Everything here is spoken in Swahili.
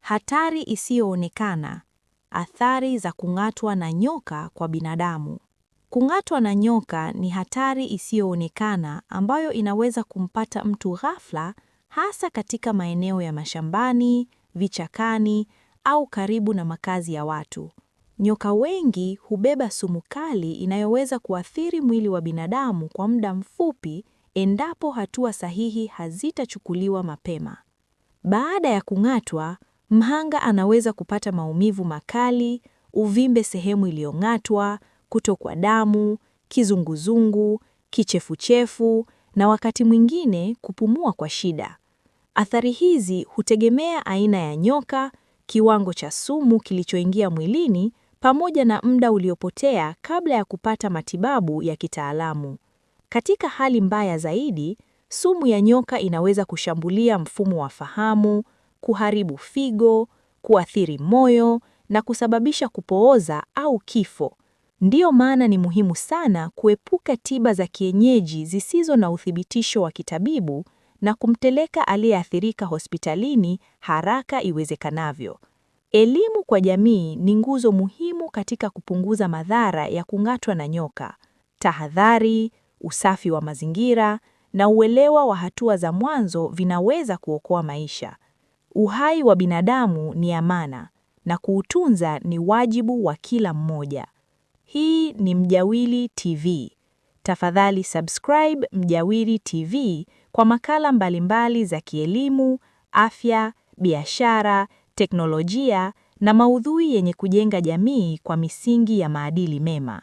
Hatari isiyoonekana. Athari za kung'atwa na nyoka kwa binadamu. Kung'atwa na nyoka ni hatari isiyoonekana ambayo inaweza kumpata mtu ghafla, hasa katika maeneo ya mashambani, vichakani au karibu na makazi ya watu. Nyoka wengi hubeba sumu kali inayoweza kuathiri mwili wa binadamu kwa muda mfupi endapo hatua sahihi hazitachukuliwa mapema. Baada ya kung'atwa, mhanga anaweza kupata maumivu makali, uvimbe sehemu iliyong'atwa, kutokwa damu, kizunguzungu, kichefuchefu na wakati mwingine kupumua kwa shida. Athari hizi hutegemea aina ya nyoka, kiwango cha sumu kilichoingia mwilini, pamoja na muda uliopotea kabla ya kupata matibabu ya kitaalamu. Katika hali mbaya zaidi, sumu ya nyoka inaweza kushambulia mfumo wa fahamu, kuharibu figo, kuathiri moyo na kusababisha kupooza au kifo. Ndiyo maana ni muhimu sana kuepuka tiba za kienyeji zisizo na uthibitisho wa kitabibu na kumpeleka aliyeathirika hospitalini haraka iwezekanavyo. Elimu kwa jamii ni nguzo muhimu katika kupunguza madhara ya kung'atwa na nyoka. Tahadhari, usafi wa mazingira na uelewa wa hatua za mwanzo vinaweza kuokoa maisha. Uhai wa binadamu ni amana na kuutunza ni wajibu wa kila mmoja. Hii ni Mjawili TV. Tafadhali subscribe Mjawili TV kwa makala mbalimbali za kielimu, afya, biashara, teknolojia na maudhui yenye kujenga jamii kwa misingi ya maadili mema.